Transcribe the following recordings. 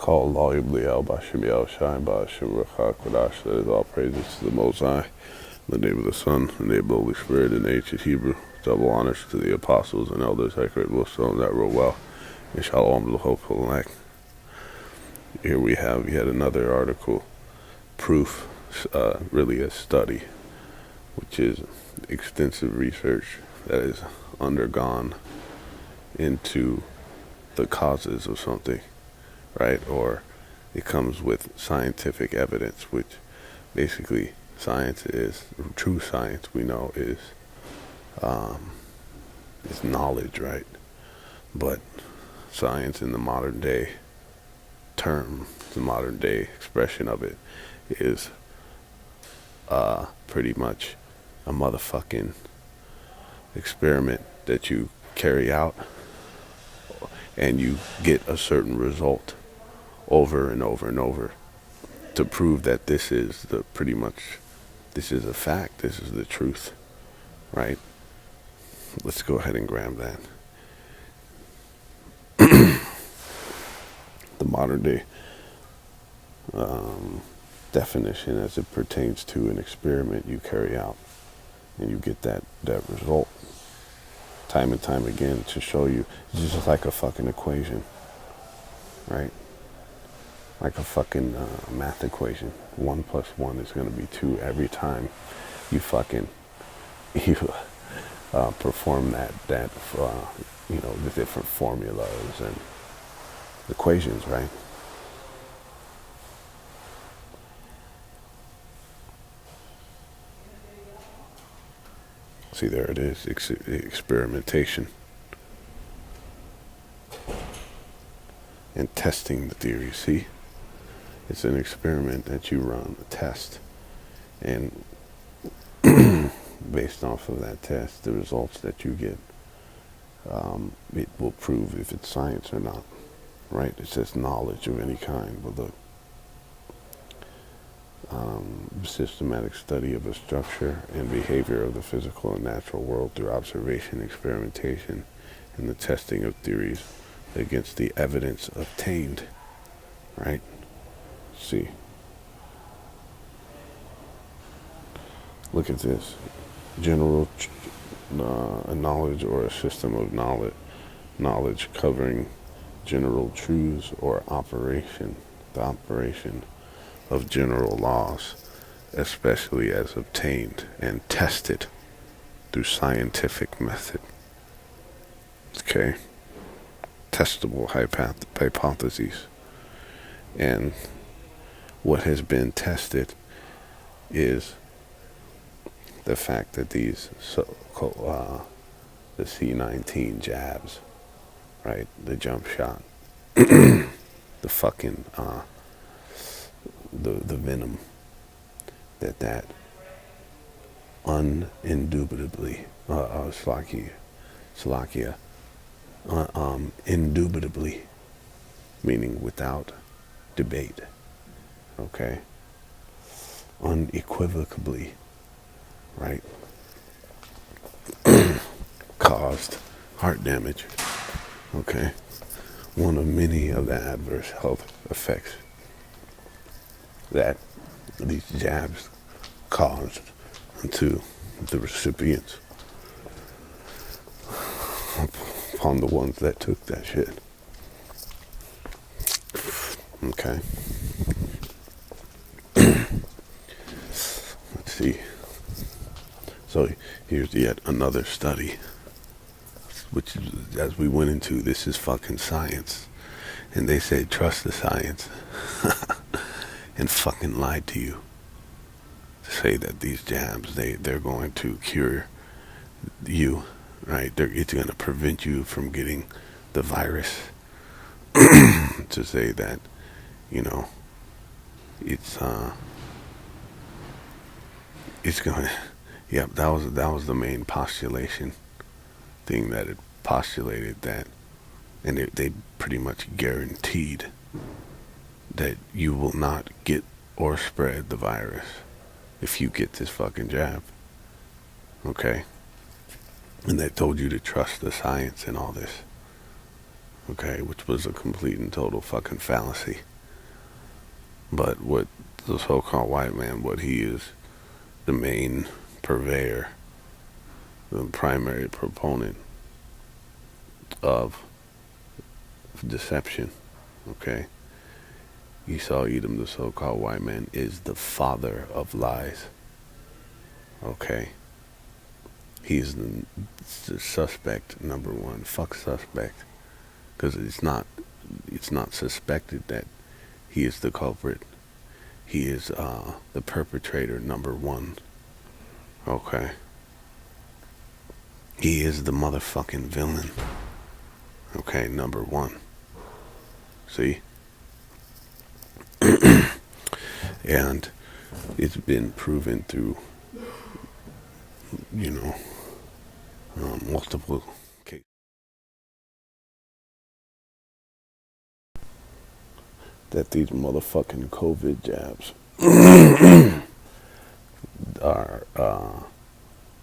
call laudably El Bashim El Shine Bashim Rachak Kodash, that is all praises to the Most High. In the name of the Son, in the name of the Holy Spirit, in the ancient Hebrew, double honors to the apostles and elders, sacred Muslims that wrote well, and shalom to the hopeful elect. Here we have yet another article, proof, really a study, which is extensive research that is undergone into the causes of something, right? Or it comes with scientific evidence, which basically science is, true science we know is knowledge, right? But science in the modern day term, the modern day expression of it is pretty much a motherfucking experiment that you carry out and you get a certain result over and over and over to prove that this is this is a fact, this is the truth, right? Let's go ahead and grab that. The modern day definition as it pertains to an experiment you carry out and you get that result time and time again to show you. It's just like a fucking equation, right? Like a fucking math equation. 1 + 1 is going to be 2 every time you perform that the different formulas and equations, right? See, there it is, experimentation and testing the theory. See, it's an experiment that you run, a test, and based off of that test, the results that you get, it will prove if it's science or not, right? It says knowledge of any kind. But look, systematic study of the structure and behavior of the physical and natural world through observation, experimentation, and the testing of theories against the evidence obtained, right? See, look at this. General knowledge, or a system of knowledge covering general truths or the operation of general laws, especially as obtained and tested through scientific method. Okay? Testable hypotheses. And what has been tested is the fact that these the C-19 jabs, right? The jump shot, the fucking the venom that indubitably indubitably, meaning without debate, okay, unequivocally, right, caused heart damage, okay, one of many of the adverse health effects that these jabs caused to the recipients upon the ones that took that shit. Okay. Let's see. So here's yet another study, which, as we went into, this is fucking science. And they say, trust the science. And fucking lied to you. To say that these jabs, they're going to cure you, right? It's going to prevent you from getting the virus. To say that, it's going to, yep, that was the main postulation thing that it postulated that, and they pretty much guaranteed that you will not get or spread the virus if you get this fucking jab, okay? And they told you to trust the science and all this, okay, which was a complete and total fucking fallacy. But what the so-called white man, what he is, the main purveyor, the primary proponent of deception, okay? Esau Edom, the so-called white man, is the father of lies, okay? He's the suspect number one. Fuck suspect, because it's not suspected that he is the culprit. He is the perpetrator number one, okay? He is the motherfucking villain, okay, number one. See? And it's been proven through, multiple cases that these motherfucking COVID jabs are,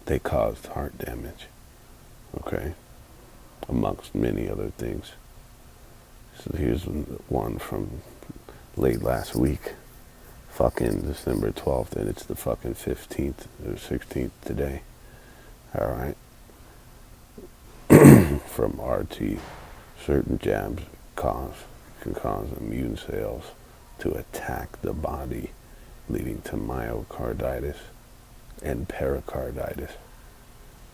they caused heart damage, okay, amongst many other things. So here's one from late last week, fucking December 12th, and it's the fucking 15th or 16th today, alright? From RT, certain jabs can cause immune cells to attack the body, leading to myocarditis and pericarditis,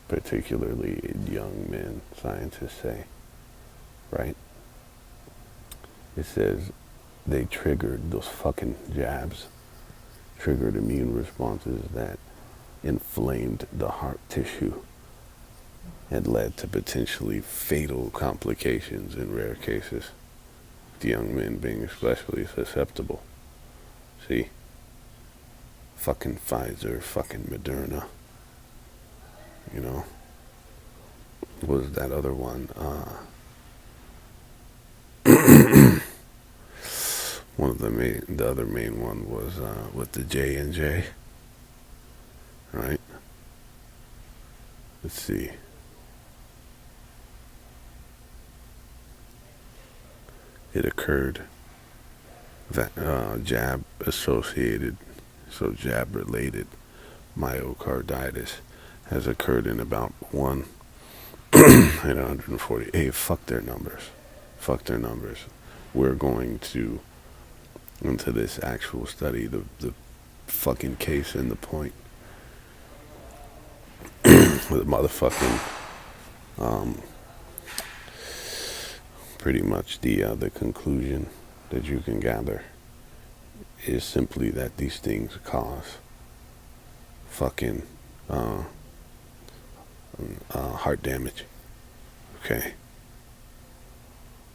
particularly in young men, scientists say, right? It says they triggered, those fucking jabs triggered immune responses that inflamed the heart tissue and led to potentially fatal complications in rare cases, the young men being especially susceptible. See? Fucking Pfizer, fucking Moderna. What was that other one? One of the other main one was with the J&J, right? Let's see. It occurred that jab-related myocarditis has occurred in about 1 in 140. Hey, fuck their numbers. Fuck their numbers. We're going into this actual study, the fucking case and the point. The motherfucking, pretty much the conclusion that you can gather is simply that these things cause fucking heart damage, okay,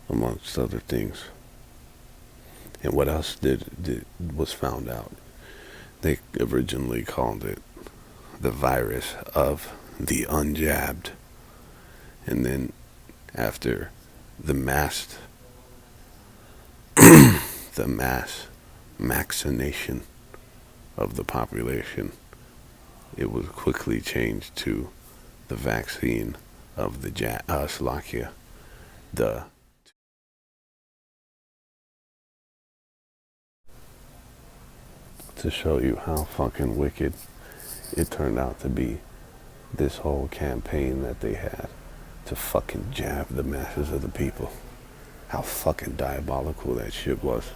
amongst other things. And what else was found out? They originally called it the virus of the unjabbed, and then after the mass vaccination of the population, it was quickly changed to the vaccine of the to show you how fucking wicked it turned out to be, this whole campaign that they had to fucking jab the masses of the people. How fucking diabolical that shit was.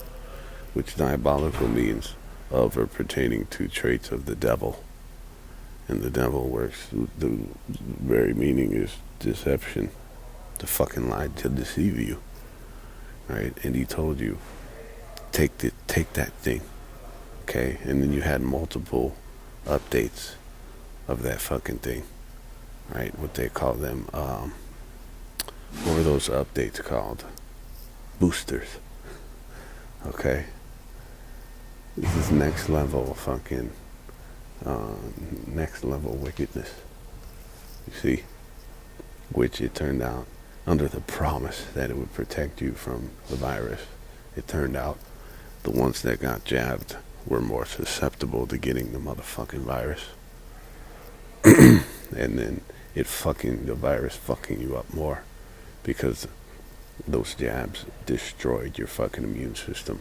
Which diabolical means of or pertaining to traits of the devil. And the devil works, the very meaning is deception. To fucking lie, to deceive you. Right? And he told you, take that thing. Okay? And then you had multiple updates of that fucking thing. Right? What they call them, what were those updates called? Boosters. Okay? This is next level fucking, next level wickedness. You see? Which it turned out, under the promise that it would protect you from the virus, it turned out the ones that got jabbed were more susceptible to getting the motherfucking virus. And then the virus fucking you up more, because those jabs destroyed your fucking immune system.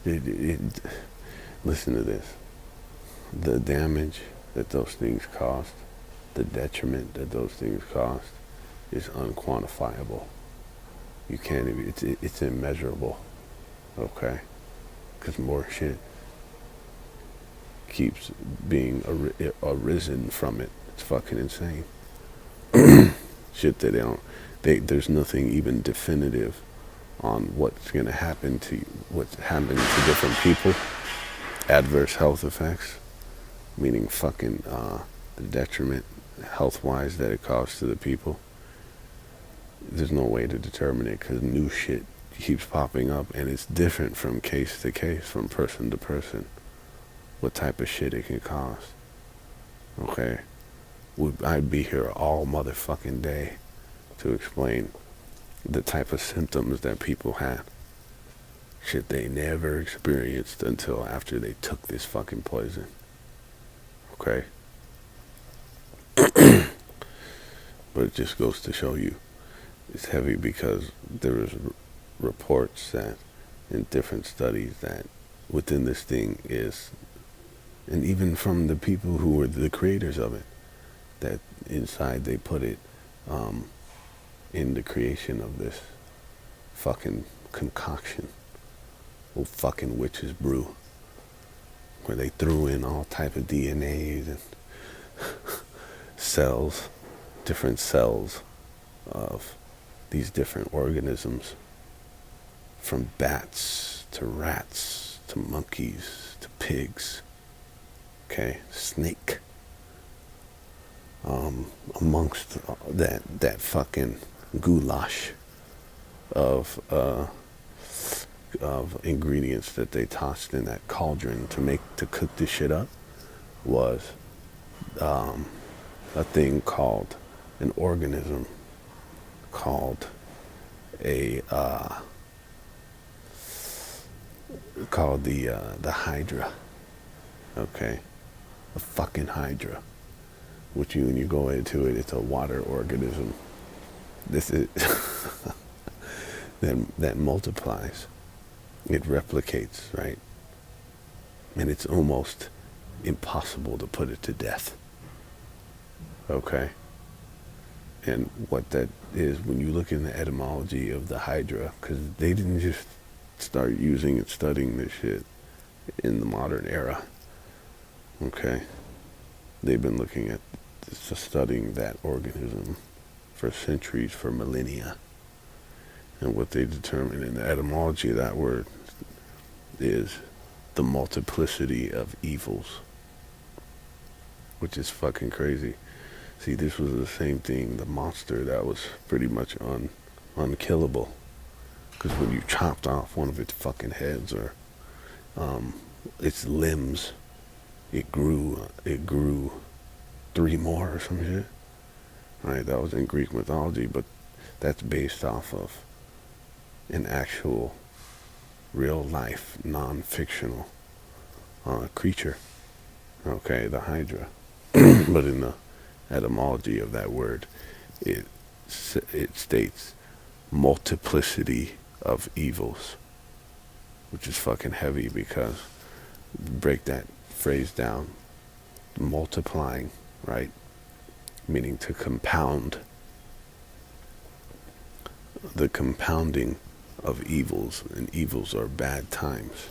Listen to this. The damage that those things cost, the detriment that those things cost, is unquantifiable. You can't even, it's immeasurable, okay? Because more shit keeps being arisen from it. It's fucking insane. Shit that there's nothing even definitive on what's gonna happen to what's happening to different people. Adverse health effects, meaning fucking the detriment health-wise that it causes to the people. There's no way to determine it because new shit keeps popping up, and it's different from case to case, from person to person, what type of shit it can cause. Okay? I'd be here all motherfucking day to explain the type of symptoms that people had. Shit they never experienced until after they took this fucking poison. Okay? But it just goes to show you it's heavy because there is reports that in different studies that within this thing is, and even from the people who were the creators of it, that inside they put it in the creation of this fucking concoction, old fucking witch's brew, where they threw in all type of DNAs and cells, different cells of these different organisms, from bats to rats to monkeys to pigs, okay, snake, amongst that fucking goulash of ingredients that they tossed in that cauldron to cook this shit up was a thing called an organism called the Hydra. Okay, a fucking Hydra. Which when you go into it, it's a water organism. This is that multiplies. It replicates, right? And it's almost impossible to put it to death. Okay? And what that is, when you look in the etymology of the Hydra, because they didn't just start using and studying this shit in the modern era. Okay? They've been looking at studying that organism for centuries, for millennia. And what they determine in the etymology of that word is the multiplicity of evils, which is fucking crazy. See, this was the same thing, the monster that was pretty much unkillable. Because when you chopped off one of its fucking heads or its limbs, it grew 3 more or some shit. Right, that was in Greek mythology, but that's based off of an actual, real life, non-fictional creature. Okay, the Hydra. But in the etymology of that word, it states multiplicity of evils, which is fucking heavy because break that phrase down, multiplying, right? Meaning to compound, the compounding of evils, and evils are bad times.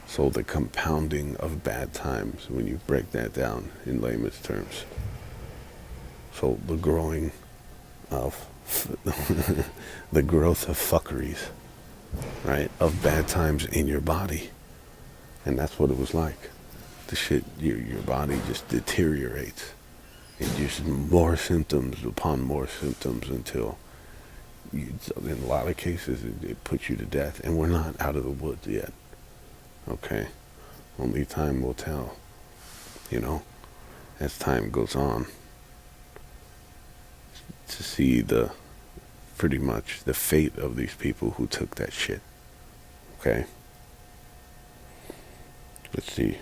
So the compounding of bad times, when you break that down in layman's terms. So the growing of, the growth of fuckeries, right? Of bad times in your body. And that's what it was like. The shit, your body just deteriorates. And just more symptoms upon more symptoms until, in a lot of cases, it puts you to death. And we're not out of the woods yet. Okay? Only time will tell. You know? As time goes on. To see pretty much the fate of these people who took that shit. Okay? Let's see.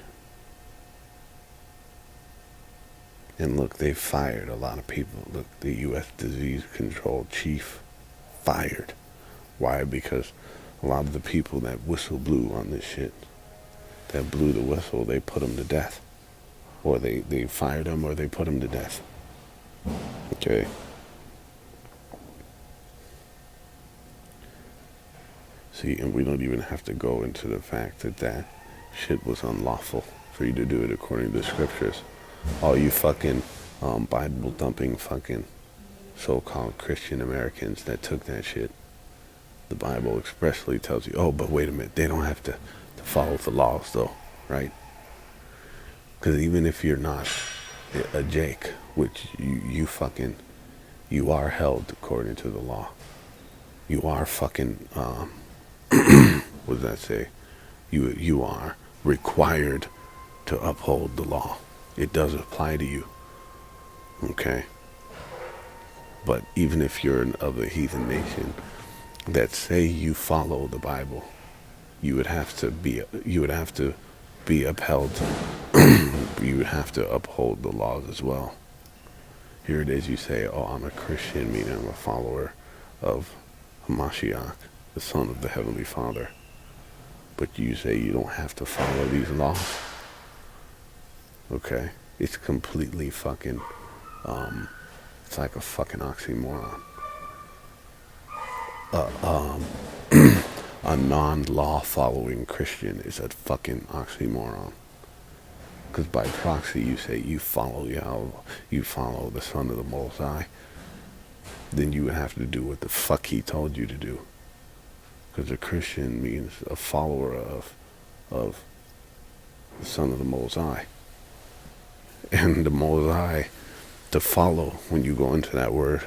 And look, they fired a lot of people. Look, the U.S. Disease Control Chief fired. Why? Because A lot of the people that whistle blew on this shit, that blew the whistle, they put them to death. Or they fired them, or they put them to death. Okay? See, and we don't even have to go into the fact that that shit was unlawful for you to do it according to the scriptures. All you fucking Bible thumping fucking so-called Christian Americans that took that shit, the Bible expressly tells you, oh, but wait a minute, they don't have to follow the laws though, right? Because even if you're not a Jake, which you are held according to the law. You are fucking, what does that say? You are required to uphold the law. It does apply to you. Okay? But even if you're of a heathen nation that say you follow the Bible, you would have to be upheld. You would have to uphold the laws as well. Here it is, you say, oh, I'm a Christian, meaning I'm a follower of Hamashiach, the Son of the Heavenly Father. But you say you don't have to follow these laws. Okay? It's completely fucking, it's like a fucking oxymoron. A non-law following Christian is a fucking oxymoron. Because by proxy you say you follow Yahweh, you follow the Son of the Most High, then you would have to do what the fuck he told you to do. Because a Christian means a follower of the Son of the Most High. And the Most High, to follow, when you go into that word,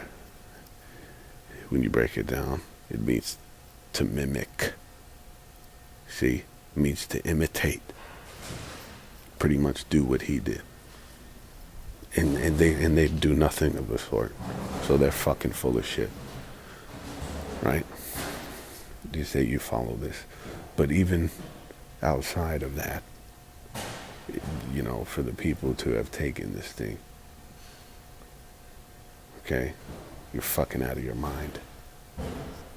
when you break it down, it means to mimic. See? It means to imitate. Pretty much do what he did. And they do nothing of the sort. So they're fucking full of shit. Right? You say you follow this. But even outside of that, you know, for the people to have taken this thing, okay, you're fucking out of your mind.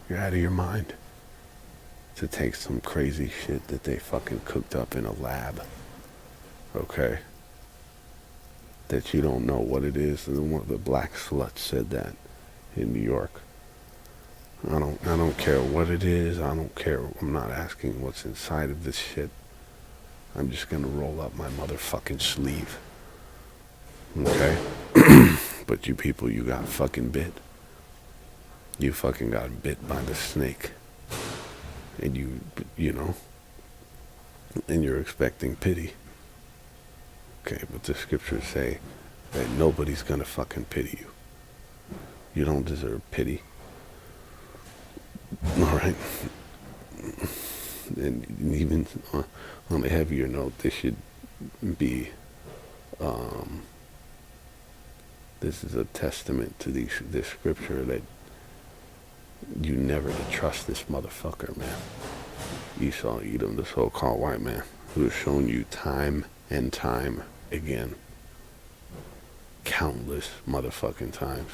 You're out of your mind to take some crazy shit that they fucking cooked up in a lab, okay, that you don't know what it is. And one of the black sluts said that in New York. I don't care what it is. I don't care. I'm not asking what's inside of this shit. I'm just gonna roll up my motherfucking sleeve. Okay? But you people, you got fucking bit. You fucking got bit by the snake. And you know, and you're expecting pity. Okay, but the scriptures say that nobody's gonna fucking pity you. You don't deserve pity. Alright? And even on a heavier note, this should be, this is a testament to this scripture that you never to trust this motherfucker, man. Esau, Edom, the so-called white man, who has shown you time and time again, countless motherfucking times.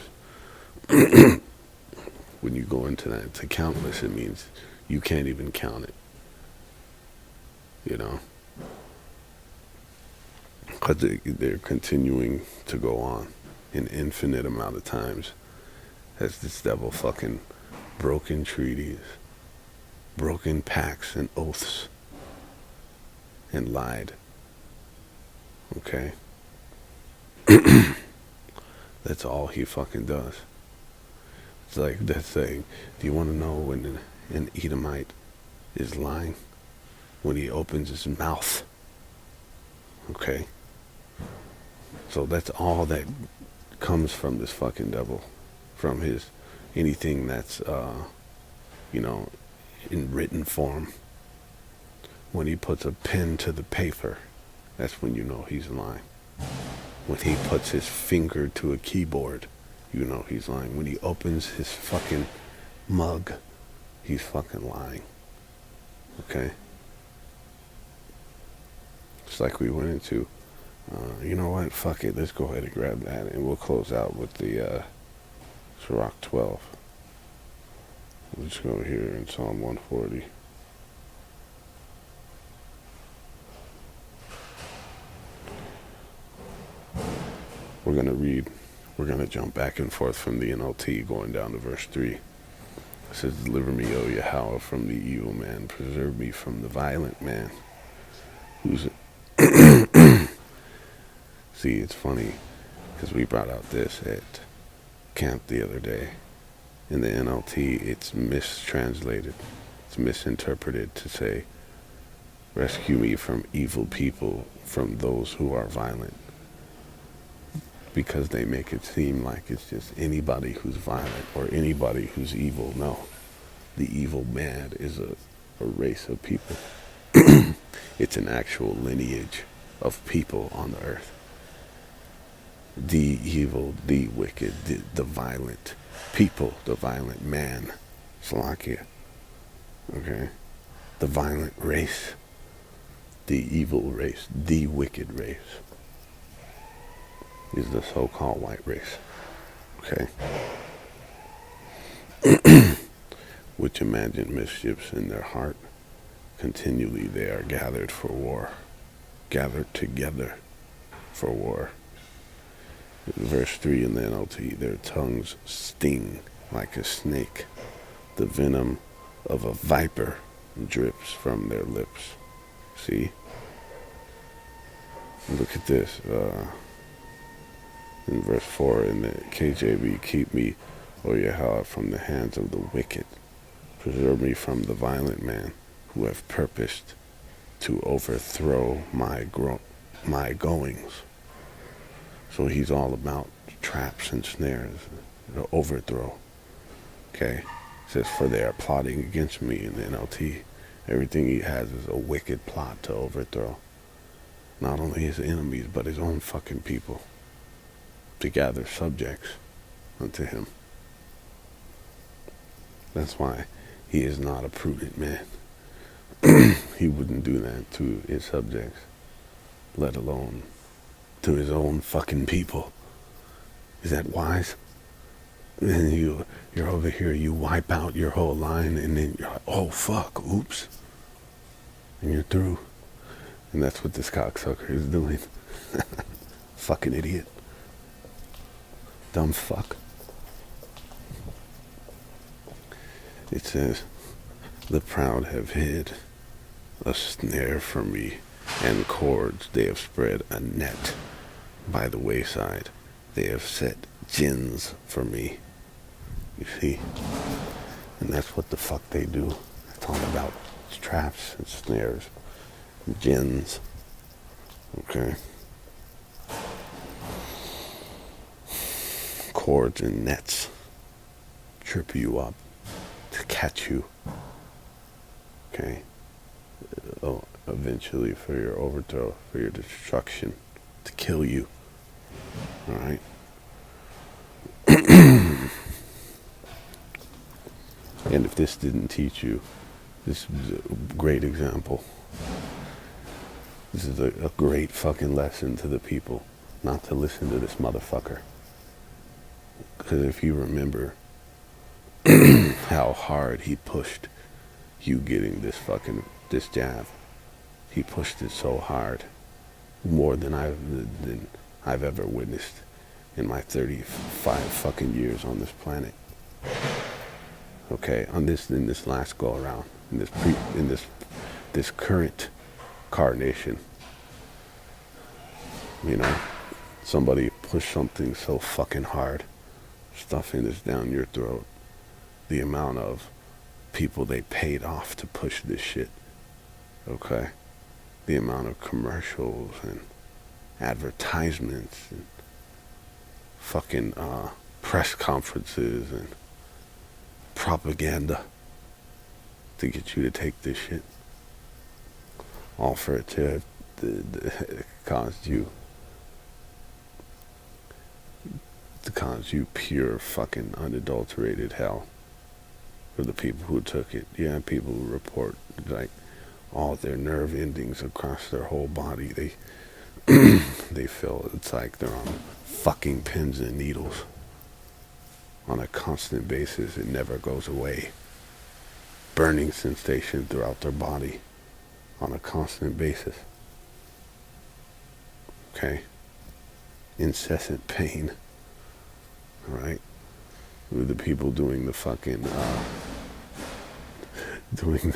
When you go into that, to countless, it means you can't even count it. You know? Because they're continuing to go on an infinite amount of times as this devil fucking broken treaties, broken pacts and oaths, and lied. Okay? That's all he fucking does. It's like that saying, do you want to know when an Edomite is lying? When he opens his mouth. Okay? So that's all that comes from this fucking devil. From his, anything that's, you know, in written form. When he puts a pen to the paper, that's when you know he's lying. When he puts his finger to a keyboard, you know he's lying. When he opens his fucking mug, he's fucking lying. Okay? It's like we went into, you know what, fuck it, let's go ahead and grab that, and we'll close out with the Sirach 12. Let's go here in Psalm 140. We're going to jump back and forth from the NLT going down to verse 3. It says, deliver me, O Yahweh, from the evil man. Preserve me from the violent man. Who's See, it's funny, because we brought out this at camp the other day. In the NLT, it's mistranslated. It's misinterpreted to say, rescue me from evil people, from those who are violent. Because they make it seem like it's just anybody who's violent or anybody who's evil. No, the evil man is a race of people. It's an actual lineage of people on the earth. The evil, the wicked, the violent people, the violent man, Slovakia, okay? The violent race, the evil race, the wicked race is the so-called white race, okay? Which imagine mischiefs in their heart. Continually they are gathered for war, gathered together for war. Verse 3 in the NLT, their tongues sting like a snake. The venom of a viper drips from their lips. See? Look at this. In verse 4 in the KJV, keep me, O Yahweh, from the hands of the wicked. Preserve me from the violent man who have purposed to overthrow my goings. So he's all about traps and snares, the overthrow. Okay? It says, for they are plotting against me in the NLT. Everything he has is a wicked plot to overthrow. Not only his enemies, but his own fucking people. To gather subjects unto him. That's why he is not a prudent man. He wouldn't do that to his subjects, let alone to his own fucking people. Is that wise? And you're over here, you wipe out your whole line, and then you're like, oh fuck, oops. And you're through. And that's what this cocksucker is doing. Fucking idiot. Dumb fuck. It says, the proud have hid a snare for me, and cords they have spread a net by the wayside. They have set gins for me. You see? And that's what the fuck they do. It's all about traps and snares. Gins. Okay? Cords and nets. Trip you up. To catch you. Okay? Eventually for your overthrow, for your destruction, to kill you. Alright? And if this didn't teach you, this is a great example. This is a great fucking lesson to the people, not to listen to this motherfucker. Because if you remember how hard he pushed you getting this jab, he pushed it so hard, more than I've ever witnessed in my 35 fucking years on this planet. Okay, in this last go around, in this current carnation, you know, somebody pushed something so fucking hard, stuffing this down your throat. The amount of people they paid off to push this shit. Okay, the amount of commercials and advertisements and fucking press conferences and propaganda to get you to take this shit, all for it to cause you pure fucking unadulterated hell. For the people who took it. Yeah, people who report like all their nerve endings across their whole body, they feel it's like they're on fucking pins and needles on a constant basis. It never goes away. burning sensation throughout their body on a constant basis. Okay? Incessant pain. Alright? With the people doing the fucking, doing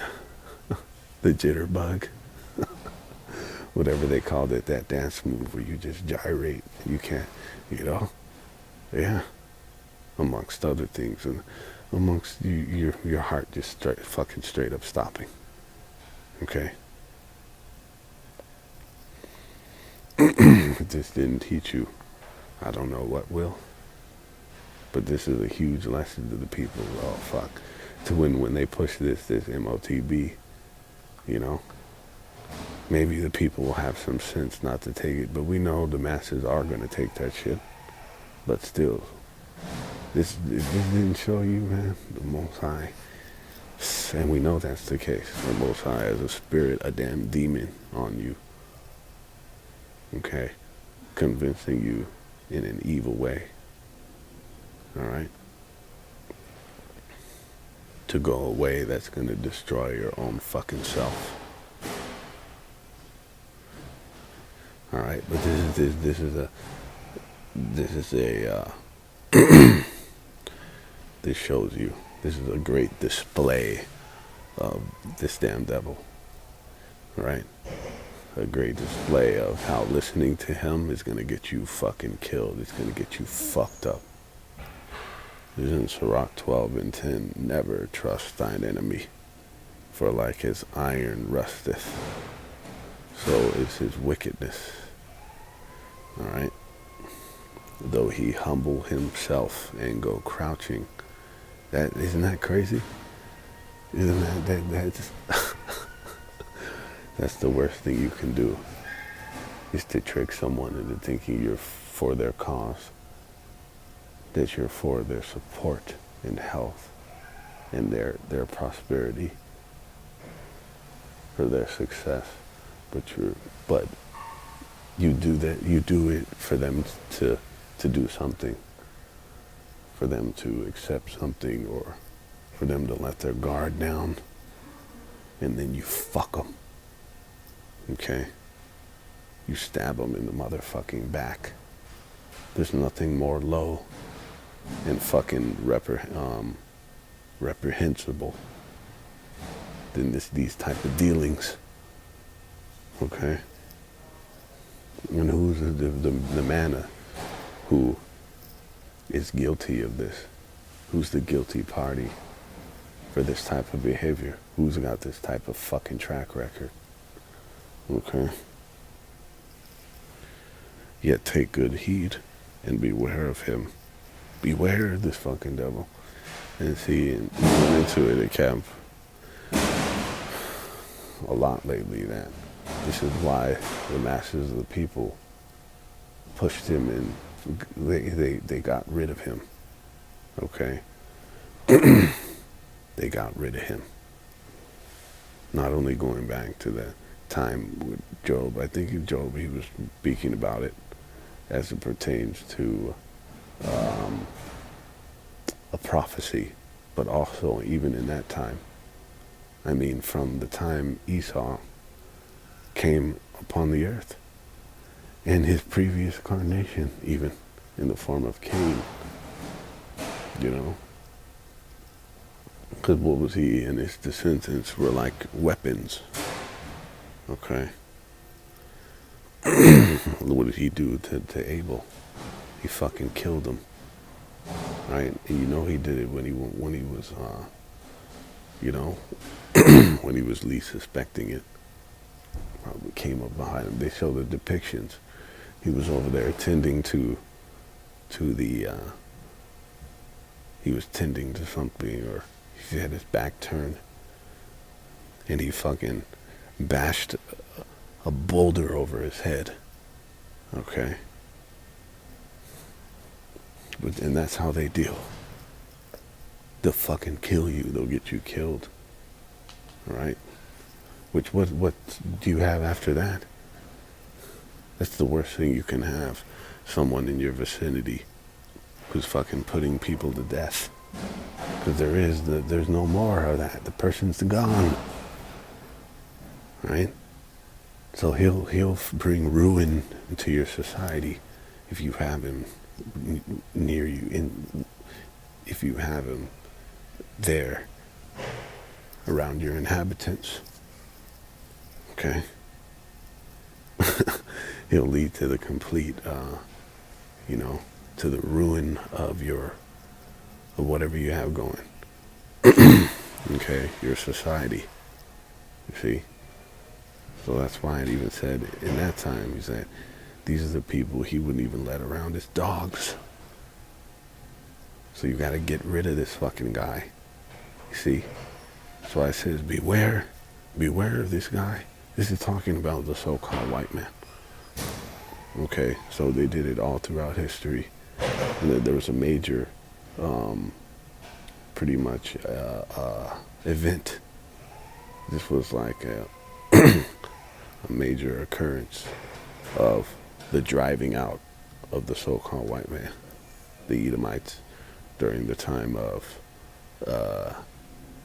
the jitterbug. Whatever they called it, that dance move where you just gyrate. You can't, yeah. Amongst other things. And amongst your heart just fucking straight up stopping. Okay? If this didn't teach you, I don't know what will. But this is a huge lesson to the people. Oh, fuck. To when they push this MOTB, maybe the people will have some sense not to take it. But we know the masses are going to take that shit. But still, this didn't show you, man, the Most High. And we know that's the case. The Most High has a spirit, a damn demon on you. Okay? Convincing you in an evil way. Alright? To go a way that's going to destroy your own fucking self. Alright? But this is a this shows you, this is a great display of this damn devil. Right? A great display of how listening to him is going to get you fucking killed. It's going to get you fucked up. It's in Sirach 12:10, never trust thine enemy, for like his iron rusteth, so is his wickedness. Alright? Though he humble himself and go crouching. Isn't that crazy? Isn't that just that's the worst thing you can do, is to trick someone into thinking you're for their cause, that you're for their support and health and their prosperity, for their success. But you do that, you do it for them to do something, for them to accept something, or for them to let their guard down, and then you fuck them. Okay? You stab them in the motherfucking back. There's nothing more low and fucking reprehensible than these type of dealings. Okay? And who's the man who is guilty of this? Who's the guilty party for this type of behavior? Who's got this type of fucking track record? Okay? Yet take good heed and beware of him. Beware of this fucking devil. And see, and we went into it at camp a lot lately, that this is why the masses of the people pushed him and they got rid of him. Okay? They got rid of him. Not only going back to that time with Job, I think in Job he was speaking about it as it pertains to a prophecy, but also even in that time, I mean from the time Esau came upon the earth, and his previous incarnation, even in the form of Cain, because what was he and his descendants were like weapons. Okay? What did he do to Abel? He fucking killed him. Right? And he did it when he was when he was least suspecting it. Probably came up behind him. They show the depictions. He was over there tending to the he was tending to something, or he had his back turned, and he fucking bashed a boulder over his head. Okay? And that's how they deal. They'll fucking kill you. They'll get you killed. Right? What do you have after that? That's the worst thing you can have. Someone in your vicinity who's fucking putting people to death. Because there's no more of that. The person's gone, right? So he'll bring ruin into your society if you have him near you, if you have him there around your inhabitants. Okay? He'll lead to the complete, to the ruin of whatever you have going. Okay? Your society. You see? So that's why it even said in that time, he said, these are the people he wouldn't even let around his dogs. So you gotta get rid of this fucking guy. You see? That's why it says, beware of this guy. This is talking about the so-called white man. Okay, so they did it all throughout history. And then there was a major, pretty much, event. This was like a major occurrence of the driving out of the so-called white man, the Edomites, during the time of, I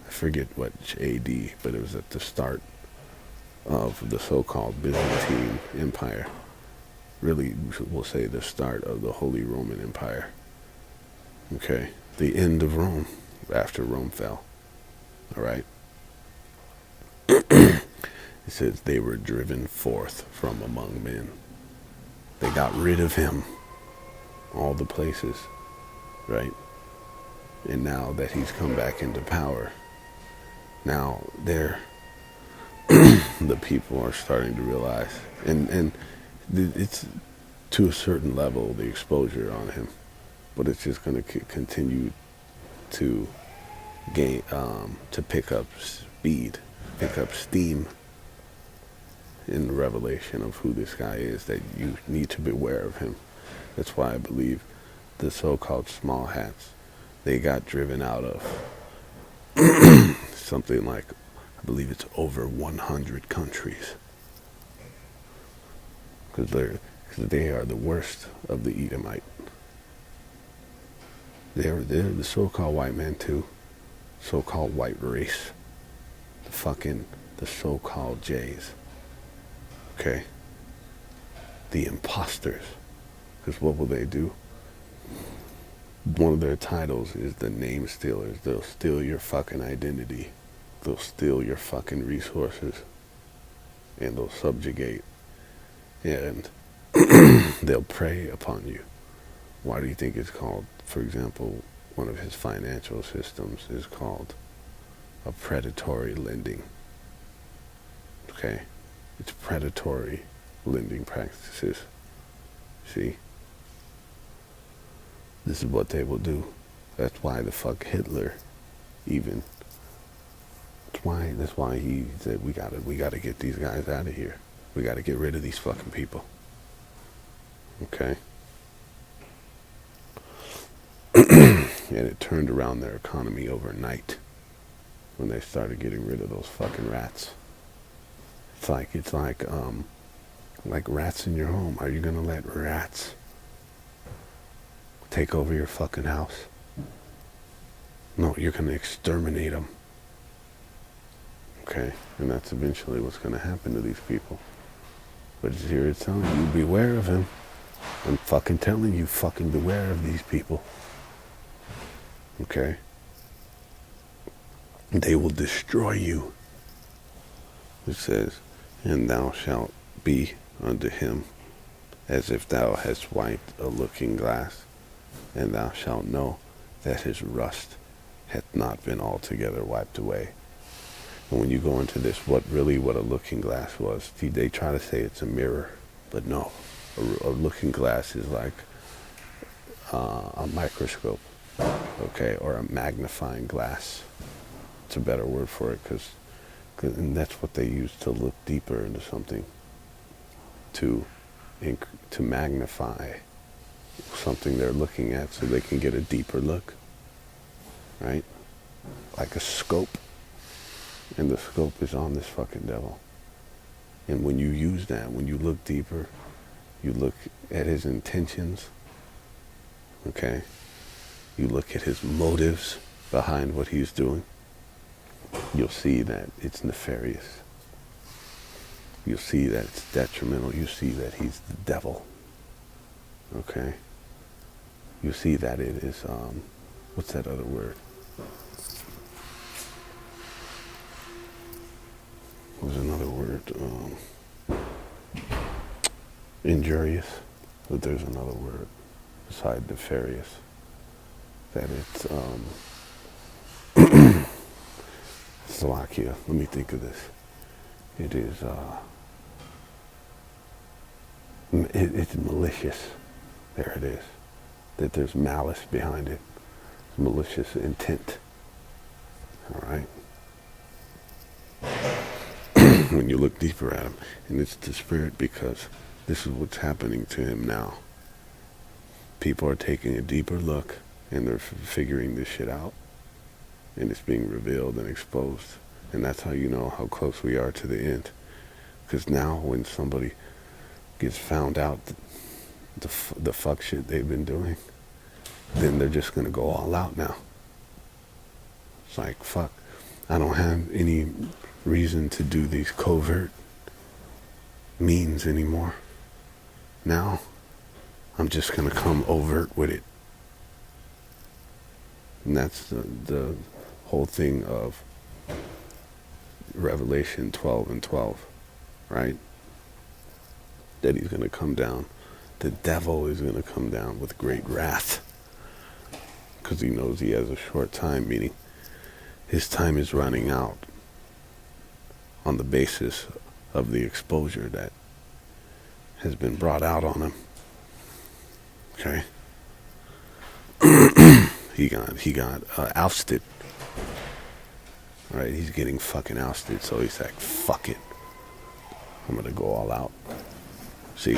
forget what AD, but it was at the start of the so-called Byzantine Empire. Really, we'll say the start of the Holy Roman Empire. Okay, the end of Rome, after Rome fell. All right. It says they were driven forth from among men. They got rid of him, all the places, right? And now that he's come back into power, now the people are starting to realize, and it's to a certain level, the exposure on him, but it's just going to continue to gain, to pick up speed, pick up steam in the revelation of who this guy is, that you need to beware of him. That's why I believe the so-called small hats, they got driven out of something like, I believe it's over 100 countries. Because they are the worst of the Edomite. They're the so-called white man too. So-called white race. The so-called Jays. Okay? The imposters. Because what will they do? One of their titles is the name stealers. They'll steal your fucking identity. They'll steal your fucking resources. And they'll subjugate. And they'll prey upon you. Why do you think it's called, for example, one of his financial systems is called a predatory lending? Okay? It's predatory lending practices. See? This is what they will do. That's why the fuck Hitler even. That's why he said we gotta get these guys out of here. We gotta get rid of these fucking people. Okay? And it turned around their economy overnight when they started getting rid of those fucking rats. It's like rats in your home. Are you gonna let rats take over your fucking house? No, you're gonna exterminate them. Okay, and that's eventually what's gonna happen to these people. But here it's telling you, beware of him. I'm fucking telling you, fucking beware of these people. Okay? They will destroy you. It says, and thou shalt be unto him as if thou hast wiped a looking glass, and thou shalt know that his rust hath not been altogether wiped away. And when you go into this, what a looking glass was, see, they try to say it's a mirror, but no. A looking glass is like a microscope, okay, or a magnifying glass. It's a better word for it, and that's what they use to look deeper into something, to magnify something they're looking at so they can get a deeper look, right? Like a scope, and the scope is on this fucking devil. And when you use that, when you look deeper, you look at his intentions, okay? You look at his motives, behind what he's doing, you'll see that it's nefarious. You'll see that it's detrimental. You see that he's the devil. Okay? You see that it is, what's that other word? What was another word? Injurious. But there's another word beside nefarious. That it's, Slovakia. Let me think of this. It is, it's malicious. There it is. That there's malice behind it. Malicious intent. All right? When you look deeper at him, and it's the spirit, because this is what's happening to him now. People are taking a deeper look, and they're figuring this shit out, and it's being revealed and exposed. And that's how you know how close we are to the end. Because now when somebody gets found out the fuck shit they've been doing, then they're just going to go all out now. It's like, fuck, I don't have any reason to do these covert means anymore. Now, I'm just going to come overt with it. And that's the whole thing of Revelation 12 and 12, right? That he's going to come down. The devil is going to come down with great wrath. Because he knows he has a short time, meaning his time is running out on the basis of the exposure that has been brought out on him. Okay? He got ousted. Right? He's getting fucking ousted, so he's like, fuck it. I'm gonna go all out. See?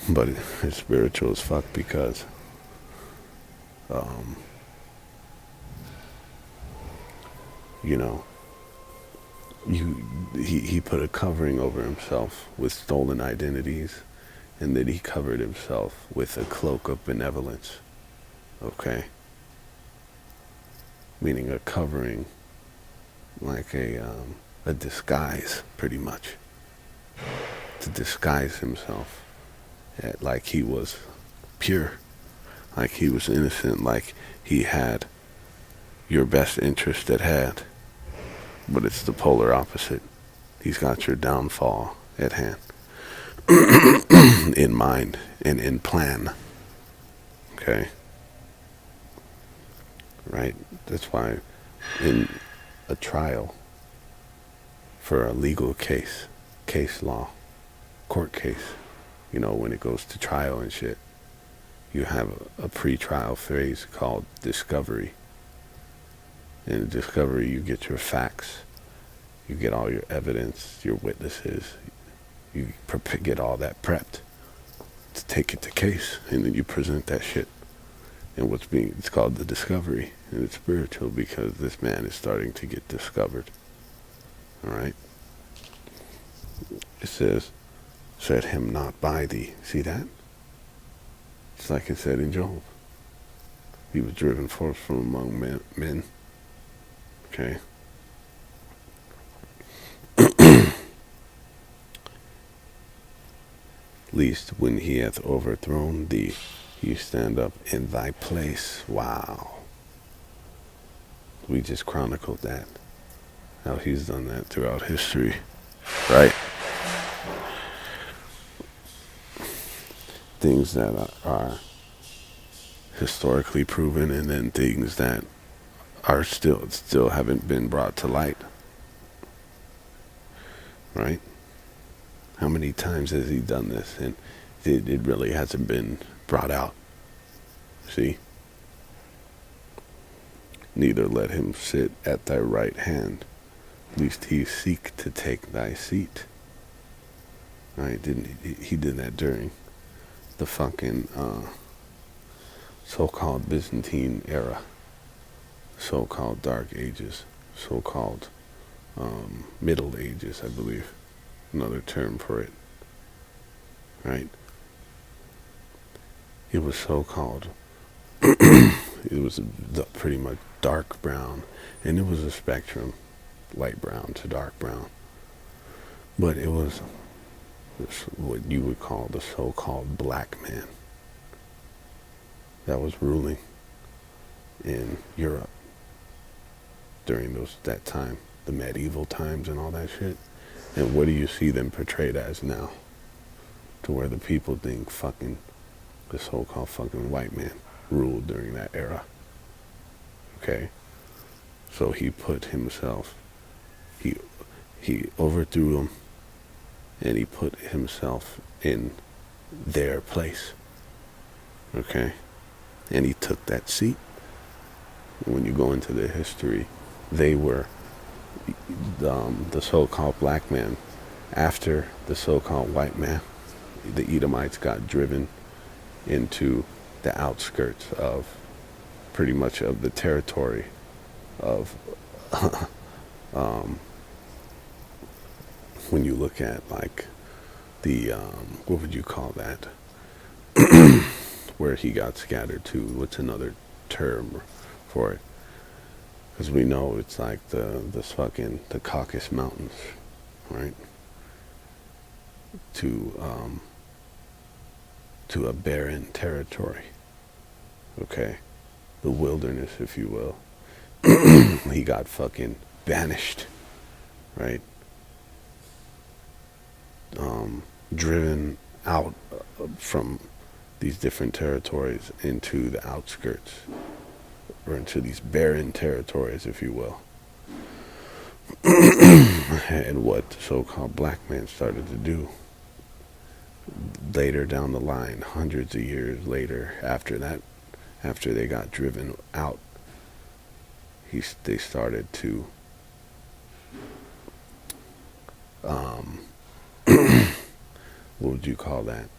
But it's spiritual as fuck because you know, he put a covering over himself with stolen identities, and then he covered himself with a cloak of benevolence. Okay? Meaning a covering, like a disguise, pretty much, to disguise himself, like he was pure, like he was innocent, like he had your best interest at hand. But it's the polar opposite. He's got your downfall at hand, in mind and in plan. Okay? Right? That's why in a trial for a legal case law, court case, you know, when it goes to trial and shit, you have a pre-trial phase called discovery. In discovery, you get your facts, you get all your evidence, your witnesses, you get all that prepped to take it to case, and then you present that shit. And it's called the discovery, and it's spiritual because this man is starting to get discovered. All right? It says, set him not by thee. See that? It's like it said in Job. He was driven forth from among men. Okay? Least when he hath overthrown thee, you stand up in thy place. Wow. We just chronicled that. How he's done that throughout history. Right? Things that are historically proven, and then things that are still haven't been brought to light. Right? How many times has he done this? And it really hasn't been brought out. See? Neither let him sit at thy right hand, lest he seek to take thy seat. Right? Didn't he did that during the fucking so-called Byzantine era, so-called Dark Ages, so-called Middle Ages, I believe, another term for it. Right? It was so-called It was pretty much dark brown, and it was a spectrum, light brown to dark brown. But it was what you would call the so-called black man that was ruling in Europe during that time, the medieval times and all that shit. And what do you see them portrayed as now? To where the people think fucking the so-called fucking white man ruled during that era. Okay? So he put himself, he overthrew them, and he put himself in their place. Okay? And he took that seat. When you go into the history, they were the so-called black man. After the so-called white man, the Edomites got driven into the outskirts of pretty much of the territory of when you look at like the what would you call that, where he got scattered to, what's another term for it, because we know it's like the Caucasus Mountains, right, to a barren territory, okay, the wilderness, if you will. He got fucking banished, right, driven out from these different territories into the outskirts, or into these barren territories, if you will. And what the so-called black man started to do later down the line, hundreds of years later, after that, after they got driven out, they started to what would you call that?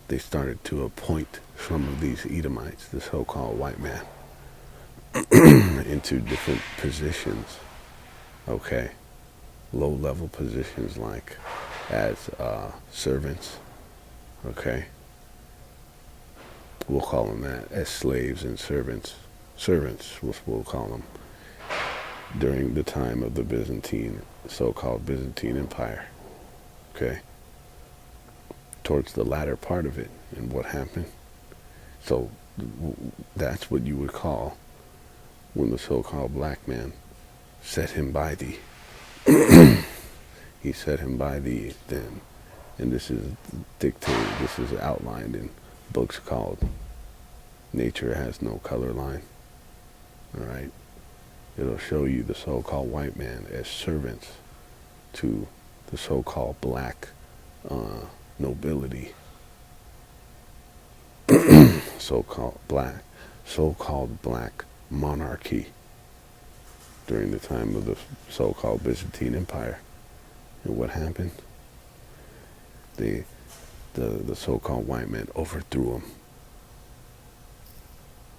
They started to appoint some of these Edomites, the so-called white man, into different positions, okay, low-level positions, like as servants, okay, we'll call them that, as slaves and servants, we'll call them, during the time of the Byzantine, so-called Byzantine Empire, okay, towards the latter part of it. And what happened? So that's what you would call when the so-called black man set him by thee. He set him by thee then. And this is dictated, this is outlined in books called Nature Has No Color Line. Alright? It'll show you the so-called white man as servants to the so-called black nobility. so-called black monarchy during the time of the so-called Byzantine Empire. And what happened? The so-called white man overthrew them.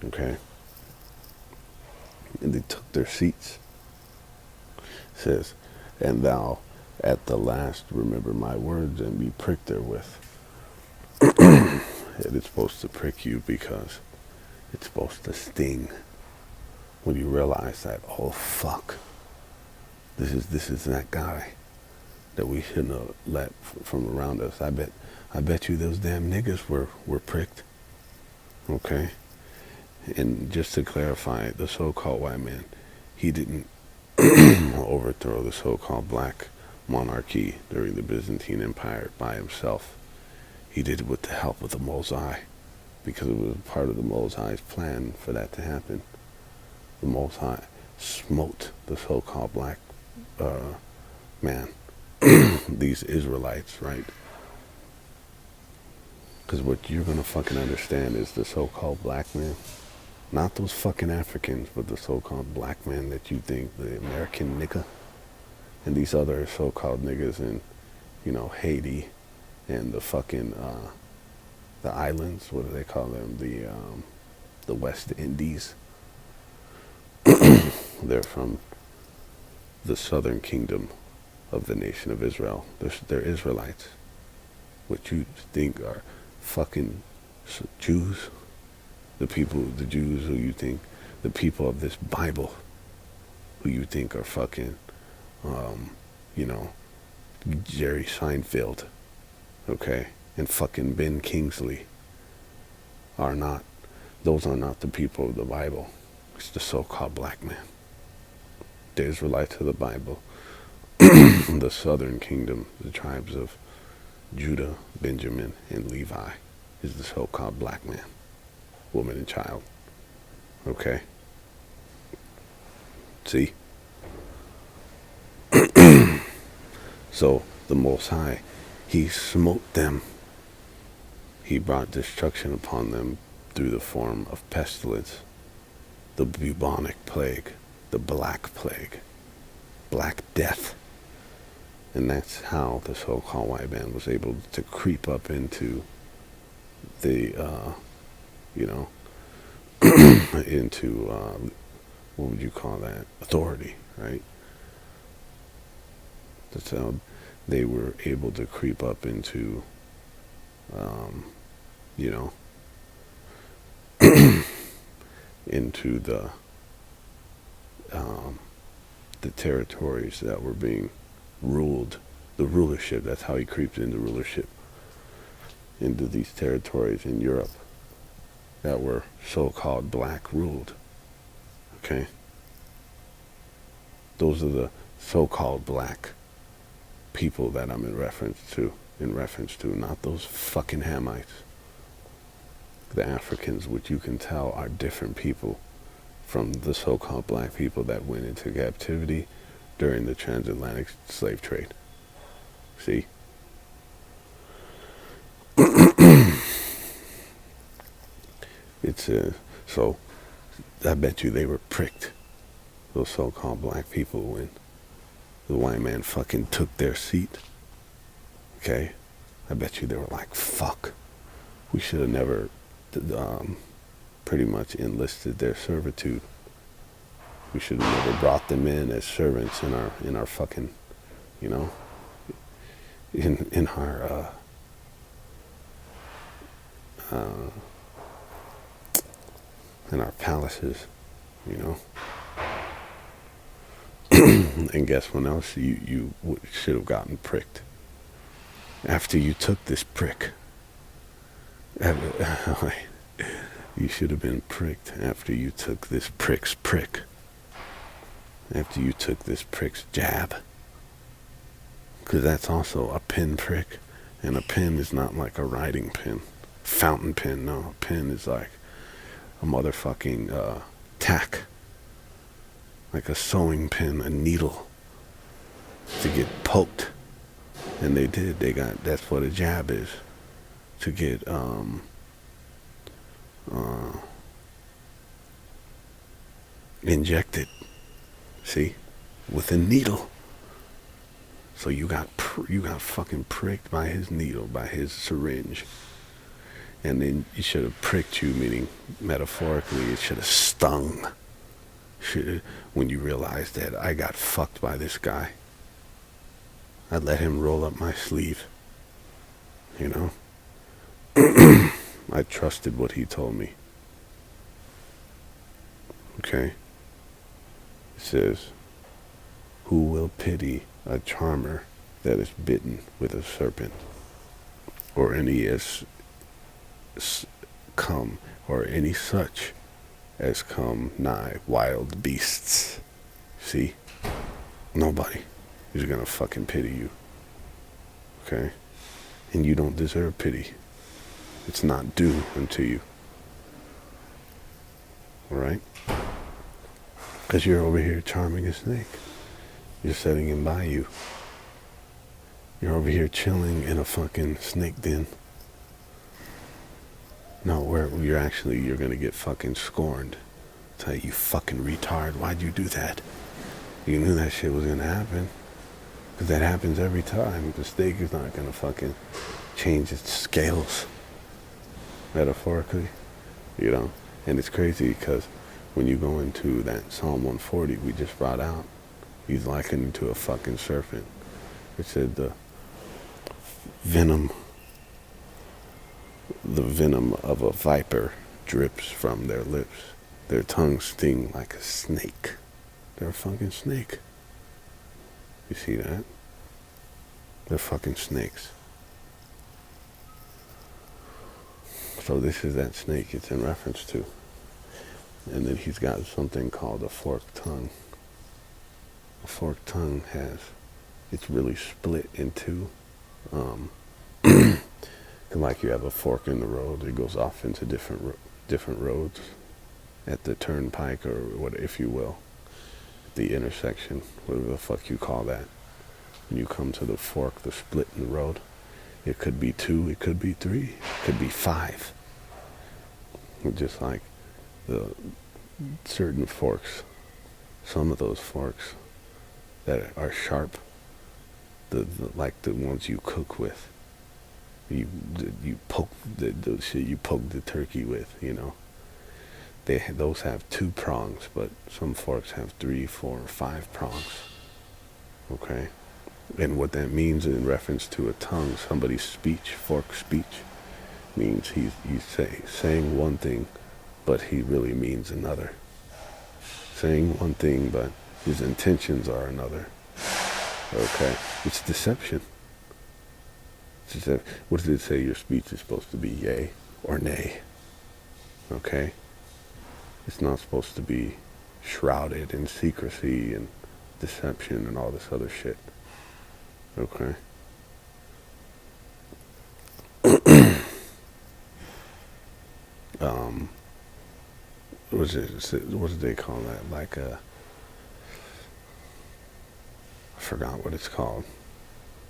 Okay? And they took their seats. It says, and thou at the last remember my words and be pricked therewith. It is supposed to prick you because it's supposed to sting when you realize that, oh fuck, this is that guy that we shouldn't have let from around us. I bet you those damn niggas were pricked. Okay? And just to clarify, the so-called white man, he didn't overthrow the so-called black monarchy during the Byzantine Empire by himself. He did it with the help of the Mosai, because it was part of the Mosai's plan for that to happen. The Mosai smote the so-called black man, these Israelites, right? Because what you're going to fucking understand is the so-called black man, not those fucking Africans, but the so-called black man that you think, the American nigga, and these other so-called niggas in, Haiti and the fucking, the islands, what do they call them? The West Indies. They're from the southern kingdom of the nation of Israel. They're Israelites. What you think are fucking Jews, The people, the Jews who you think, the people of this Bible who you think are fucking, you know, Jerry Seinfeld, okay, and fucking Ben Kingsley are not, those are not the people of the Bible. It's the so-called black man. The Israelites of the Bible, the southern kingdom, the tribes of Judah, Benjamin, and Levi is the so-called black man, woman, and child. Okay? See? So the Most High, he smote them. He brought destruction upon them through the form of pestilence, the bubonic plague, the black plague, black death. And that's how the so-called white man was able to creep up into the, you know, into, what would you call that? Authority, right? That's how they were able to creep up into, you know, into the territories that were being ruled, the rulership. That's how he creeped into rulership, into these territories in Europe that were so-called black ruled. Okay? Those are the so-called black people that I'm in reference to, not those fucking Hamites. The Africans, which you can tell are different people from the so-called black people that went into captivity during the transatlantic slave trade. See? It's so I bet you they were pricked, those so-called black people, when the white man fucking took their seat. Okay? I bet you they were like, fuck, we should have never pretty much enlisted their servitude. We should have never brought them in as servants in our fucking, you know, in our palaces, you know. And guess what else you should have gotten pricked after you took this prick. You should have been pricked after you took this prick's prick. After you took this prick's jab. Because that's also a pin prick. And a pin is not like a writing pen. Fountain pen, no. A pin is like a motherfucking tack. Like a sewing pin, a needle. To get poked. And they did. That's what a jab is. To get, injected. See? With a needle. So you got fucking pricked by his needle, by his syringe. And then it should have pricked you, meaning metaphorically, it should have stung. When you realized that I got fucked by this guy. I let him roll up my sleeve. You know? I trusted what he told me. Okay? It says, who will pity a charmer that is bitten with a serpent, or any as come, or any such as come nigh wild beasts? See? Nobody is gonna fucking pity you. Okay? And you don't deserve pity. It's not due unto you. Alright? Because you're over here charming a snake. You're setting him by you. You're over here chilling in a fucking snake den. No, where you're gonna get fucking scorned. Tell you fucking retard, why'd you do that? You knew that shit was gonna happen. Because that happens every time. The snake is not gonna fucking change its scales. Metaphorically. You know? And it's crazy because when you go into that Psalm 140 we just brought out, he's likened to a fucking serpent. It said the venom of a viper drips from their lips. Their tongues sting like a snake. They're a fucking snake. You see that? They're fucking snakes. So this is that snake it's in reference to. And then he's got something called a forked tongue. A forked tongue it's really split in two. Like you have a fork in the road, it goes off into different roads at the turnpike, or what, if you will, the intersection, whatever the fuck you call that. When you come to the fork, the split in the road, it could be 2, it could be 3, it could be 5. Just like the certain forks, some of those forks that are sharp, like the ones you cook with, you poke the shit you poke the turkey with, you know. Those have 2 prongs, but some forks have 3, 4, 5 prongs. Okay, and what that means in reference to a tongue, somebody's speech, fork speech, means he's saying one thing, but he really means another. Saying one thing, but his intentions are another. Okay, it's deception. What does it say your speech is supposed to be, yay or nay? Okay? It's not supposed to be shrouded in secrecy and deception and all this other shit. Okay? What do they call that? Like I forgot what it's called.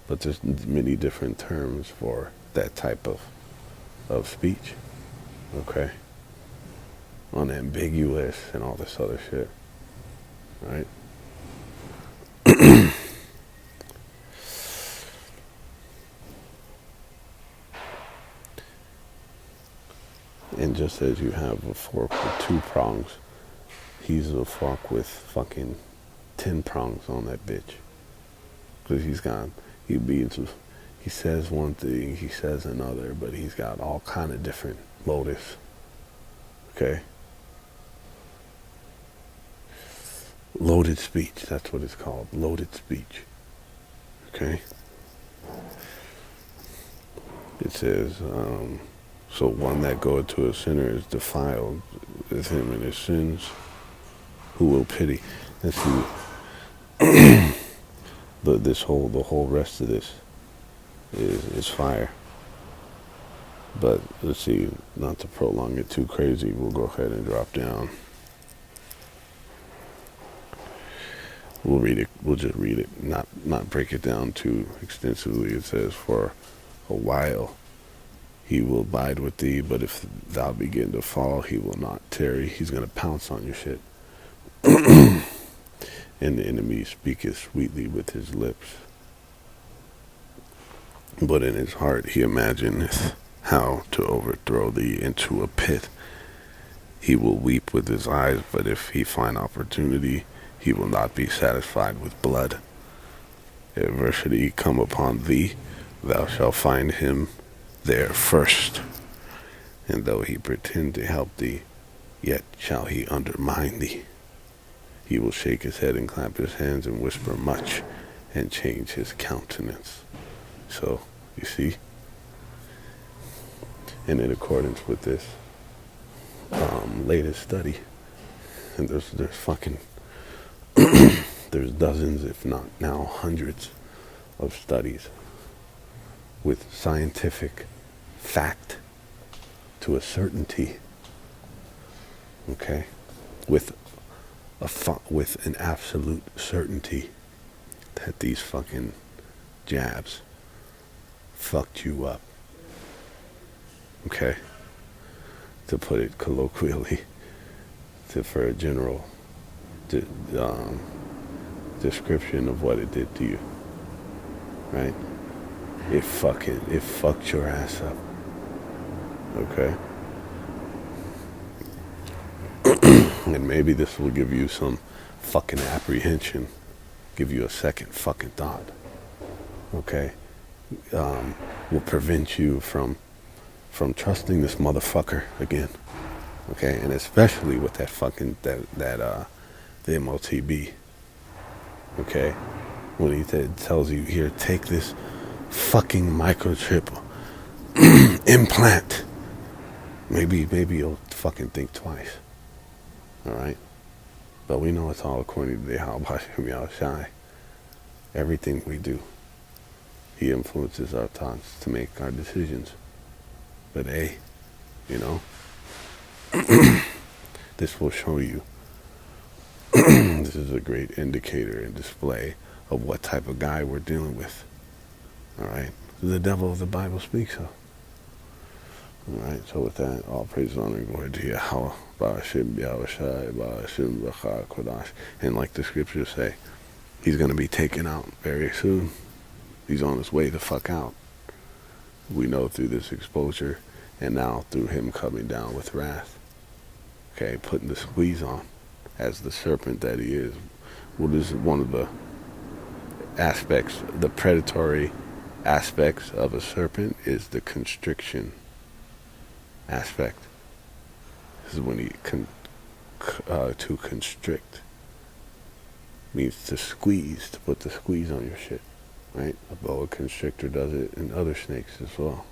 But there's many different terms for that type of speech. Okay? Unambiguous and all this other shit. Right? And just as you have a fork with 2 prongs, he's a fork with fucking 10 prongs on that bitch. Because he says one thing, he says another, but he's got all kind of different motives. Okay? Loaded speech, that's what it's called. Loaded speech. Okay? It says, so one that goeth to a sinner is defiled with him and his sins. Who will pity? Let's see. The whole rest of this is fire. But let's see, not to prolong it too crazy, we'll go ahead and drop down. We'll read it. We'll just read it, not break it down too extensively. It says, for a while he will abide with thee, but if thou begin to fall, he will not tarry. He's going to pounce on your shit. And the enemy speaketh sweetly with his lips, but in his heart he imagineth how to overthrow thee into a pit. He will weep with his eyes, but if he find opportunity, he will not be satisfied with blood. If adversity come upon thee, thou shalt find him there first. And though he pretend to help thee, yet shall he undermine thee. He will shake his head and clap his hands and whisper much and change his countenance. So, you see? And in accordance with this latest study, and there's fucking there's dozens, if not now hundreds, of studies with scientific fact to a certainty, okay, with an absolute certainty that these fucking jabs fucked you up, okay, to put it colloquially, for a general description of what it did to you, right? It fucked your ass up, okay? And maybe this will give you some fucking apprehension, give you a second fucking thought, okay? Will prevent you from trusting this motherfucker again, Okay, and especially with that fucking the MOTB. Okay, when he tells you, here, take this fucking microchip implant. Maybe you'll fucking think twice. All right, but we know it's all according to the Bashim Yahushai. Everything we do, he influences our thoughts to make our decisions. But hey, you know, this will show you. This is a great indicator and display of what type of guy we're dealing with. All right, the devil of the Bible speaks of. All right, so with that, all praise, honor, and glory to Yahweh, Ba'ashim Yahushai, Ba'ashim Racha Kodash. And like the scriptures say, he's going to be taken out very soon. He's on his way the fuck out. We know through this exposure, and now through him coming down with wrath. Okay, putting the squeeze on, as the serpent that he is. What is one of the aspects, the predatory aspects of a serpent is the constriction aspect. This is when he to constrict means to squeeze, to put the squeeze on your shit, right? A boa constrictor does it, and other snakes as well.